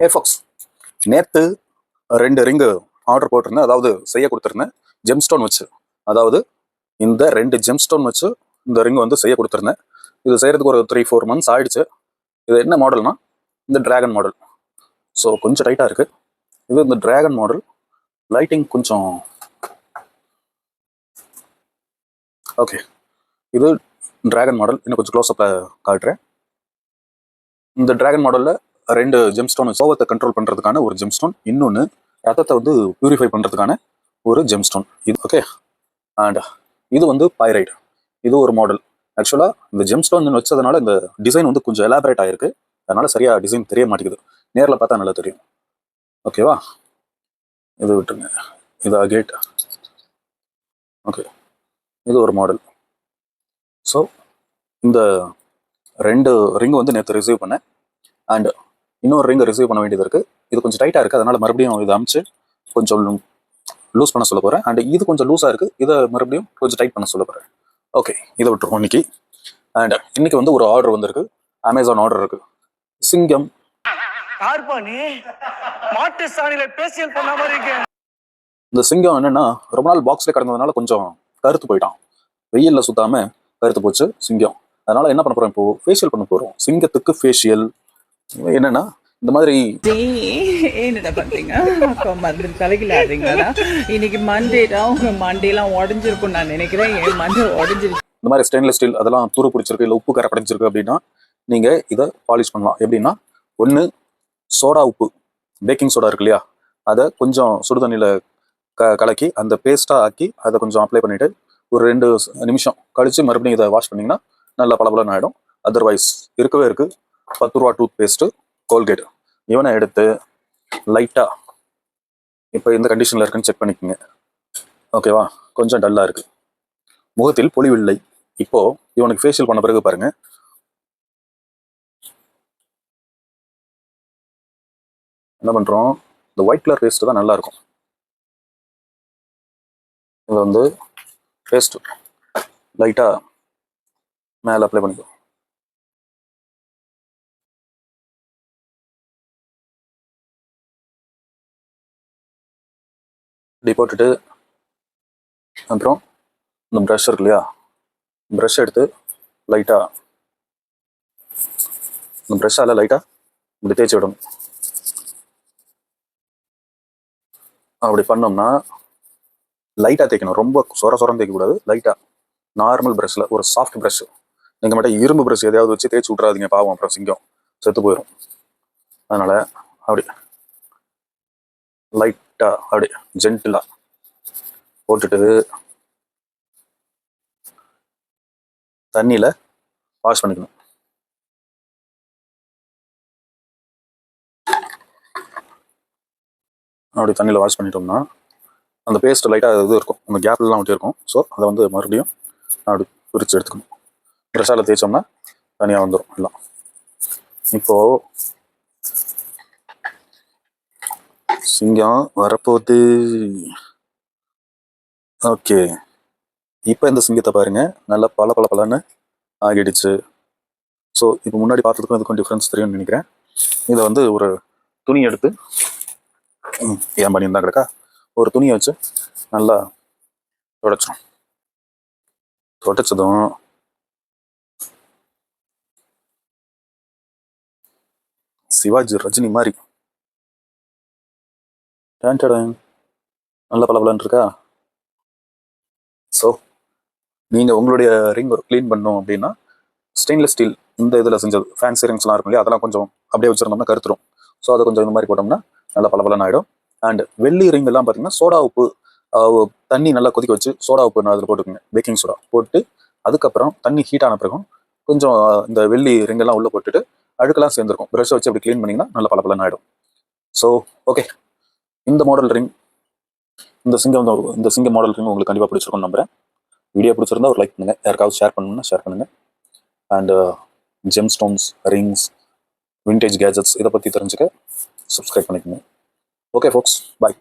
ஏஃபாக்ஸ் நேற்று 2 ring order போட்டிருந்தேன், அதாவது செய்ய கொடுத்துருந்தேன் ஜெம்ஸ்டோன் வச்சு. அதாவது இந்த 2 ஜெம்ஸ்டோன் வச்சு இந்த ரிங் வந்து செய்ய கொடுத்துருந்தேன். இது செய்யறதுக்கு ஒரு 3-4 months ஆயிடுச்சு. இது என்ன மாடல்னா இந்த டிராகன் மாடல். ஸோ கொஞ்சம் டைட்டாக இருக்கு. இது இந்த டிராகன் மாடல். லைட்டிங் கொஞ்சம் ஓகே. இது டிராகன் மாடல். இன்னும் கொஞ்சம் க்ளோஸ்அப்பில் காட்டுறேன். இந்த டிராகன் மாடலில் 2 ஜெம்ஸ்டோன் கோவத்தை கண்ட்ரோல் பண்ணுறதுக்கான ஒரு ஜெம்ஸ்டோன், இன்னொன்று ரத்தத்தை வந்து பியூரிஃபை பண்ணுறதுக்கான ஒரு ஜெம்ஸ்டோன். இது ஓகே. அண்ட் இது வந்து பைரைட். இது ஒரு மாடல். ஆக்சுவலாக இந்த ஜெம்ஸ்டோன் வச்சதுனால இந்த டிசைன் வந்து கொஞ்சம் எலாபரேட் ஆகிருக்கு. அதனால சரியாக டிசைன் தெரிய மாட்டேங்குது. நேரில் பார்த்தா நல்லா தெரியும். ஓகேவா? இது விட்டுருங்க. இது அகேட். ஓகே. இது ஒரு மாடல். ஸோ இந்த 2 ரிங் வந்து நேற்று ரிசீவ் பண்ணேன். அண்ட் இன்னொரு ரிங் ரிசீவ் பண்ண வேண்டியது இருக்குது. இது கொஞ்சம் டைட்டாக இருக்குது. அதனால் மறுபடியும் இதை அமுச்சு கொஞ்சம் லூஸ் பண்ண சொல்ல போகிறேன். அண்ட் இது கொஞ்சம் லூஸாக இருக்குது. இதை மறுபடியும் கொஞ்சம் டைட் பண்ண சொல்ல போகிறேன். ஓகே, இதை விட்டுருவோம் இன்னைக்கு. அண்ட் இன்னைக்கு வந்து ஒரு ஆர்டர் வந்திருக்கு. அமேசான் ஆர்டர் இருக்குது. சிங்கம். இந்த சிங்கம் என்னன்னா ரொம்ப நாள் பாக்ஸ்ல கிடந்ததுனால கொஞ்சம் கருத்து போயிட்டான். வெயில்ல சுத்தாம கருத்து போச்சு சிங்கம். அதனால என்ன பண்ண போறோம், இப்போ ஃபேஷியல் பண்ண போறோம். சிங்கத்துக்கு ஃபேஷியல் என்னன்னா இந்த மாதிரி. என்னடா பண்றீங்க? மருந்து தலைகிலாடுறீங்களா? இன்னைக்கு மண்டேடா, உங்க மண்டேலாம் உடஞ்சிருக்கும் நான் நினைக்கிறேன். என் மண்டே உடஞ்சிருச்சு. இந்த மாதிரி ஸ்டெயின்லெஸ் ஸ்டீல் அதெல்லாம் துரு பிடிச்சிருக்கு, இல்லை உப்பு கரை படைஞ்சிருக்கு அப்படின்னா நீங்க இதை பாலிஷ் பண்ணலாம். எப்படின்னா, ஒன்று சோடா உப்பு, பேக்கிங் சோடா இருக்கு இல்லையா, அதை கொஞ்சம் சுடுதண்ணியில் கலக்கி அந்த பேஸ்ட்டாக ஆக்கி அதை கொஞ்சம் அப்ளை பண்ணிவிட்டு ஒரு 2 நிமிஷம் கழித்து மறுபடியும் இதை வாஷ் பண்ணிங்கன்னா நல்லா பளபளன்னு ஆகிடும். அதர்வைஸ் இருக்கவே இருக்குது 10 ரூபா டூத் பேஸ்ட்டு கோல்கேட். இவனை எடுத்து லைட்டாக இப்போ இந்த கண்டிஷனில் இருக்குன்னு செக் பண்ணிக்கோங்க. ஓகேவா? கொஞ்சம் டல்லாக இருக்குது, முகத்தில் பொலிவில்லை. இப்போது இவனுக்கு ஃபேஷியல் பண்ண பிறகு பாருங்கள், என்ன பண்ணுறோம், இந்த ஒயிட் கலர் பேஸ்ட்டு தான் நல்லாயிருக்கும். இதை வந்து பேஸ்ட்டு லைட்டாக மேலே அப்ளை பண்ணிக்கோ. இப்படி போட்டுட்டு அப்புறம் இந்த ப்ரஷ் இருக்கு இல்லையா, ப்ரஷ் எடுத்து லைட்டாக இந்த ப்ரஷ்ஷால் லைட்டாக இப்படி தேய்ச்சி விடணும். அப்படி பண்ணோம்னா லைட்டாக தேய்க்கணும், ரொம்ப சொரம் தேய்க்கக்கூடாது. லைட்டாக நார்மல் ப்ரஷ்ஷில், ஒரு சாஃப்ட் ப்ரஷ். நீங்கள் மட்டும் இரும்பு ப்ரஷ் எதையாவது வச்சு தேய்ச்சி விட்றாதீங்க, பாவம் அப்புறம் சிங்கம் செத்து போயிடும். அதனால் அப்படி லைட்டாக அப்படி ஜென்டிலாக போட்டுட்டு தண்ணியில் வாஷ் பண்ணிக்கணும். அப்படி தண்ணியில் வாஷ் பண்ணிட்டோம்னா அந்த பேஸ்ட் லைட்டாக இது இருக்கும், அந்த கேப்லாம் ஒட்டி இருக்கும். ஸோ அதை வந்து மறுபடியும் அப்படி பிரித்து எடுத்துக்கணும். ப்ரெஷ்ஷால் தேய்ச்சோம்னா தனியாக வந்துடும் எல்லாம். இப்போது சிங்கம் வரப்போகுது. ஓகே, இப்போ இந்த சிங்கத்தை பாருங்க, நல்லா பலன்னு ஆகிடுச்சு. ஸோ இப்போ முன்னாடி பார்த்ததுக்கும் இதுக்கும் டிஃப்ரென்ஸ் தெரியும்னு நினைக்கிறேன். இதை வந்து ஒரு துணி எடுத்து, ஏன் பண்ணியிருந்தா கிடக்கா, ஒரு துணியை வச்சு நல்லா தொடச்சிடும். தொடச்சதும் சிவாஜி ரஜினி மாதிரி நல்ல பலபலன்னு இருக்கா. ஸோ நீங்கள் உங்களுடைய ரிங் க்ளீன் பண்ணோம் அப்படின்னா ஸ்டெயின்லெஸ் ஸ்டீல் இந்த இதில் செஞ்சது ஃபேன்சி ரிங்ஸ்லாம் இருக்கும் இல்லையா, அதெல்லாம் கொஞ்சம் அப்படியே வச்சுருந்தோம்னா கருத்துரும். ஸோ அதை கொஞ்சம் இந்த மாதிரி போட்டோம்னா நல்லா பலபலன்னு ஆகிடும். அண்ட் வெள்ளி ரிங் எல்லாம் பார்த்தீங்கன்னா சோடா உப்பு, தண்ணி நல்லா கொதிக்க வச்சு சோடா உப்பு நான் அதில் போட்டுக்கோங்க, பேக்கிங் சோடா போட்டு அதுக்கப்புறம் தண்ணி ஹீட் ஆன பிறகும் கொஞ்சம் இந்த வெள்ளி ரிங்கெல்லாம் உள்ளே போட்டுட்டு அழுக்கெல்லாம் சேர்ந்துருக்கும், ப்ரஷ் வச்சு அப்படி க்ளீன் பண்ணிங்கன்னா நல்லா பலபலன்னு ஆகிடும். ஸோ ஓகே, இந்த மாடல் ரிங், இந்த சிங்கம் மாடல் ரிங் உங்களுக்கு கண்டிப்பாக பிடிச்சிருக்கும்னு நம்புறேன். வீடியோ பிடிச்சிருந்தா ஒரு லைக் பண்ணுங்கள், யாருக்காவது ஷேர் பண்ணணும்னா ஷேர் பண்ணுங்கள். And GeM stones, rings, vintage gadgets இதை பற்றி தெரிஞ்சுக்க சப்ஸ்கிரைப் பண்ணிக்கோங்க. ஓகே ஃபோக்ஸ், பாய்.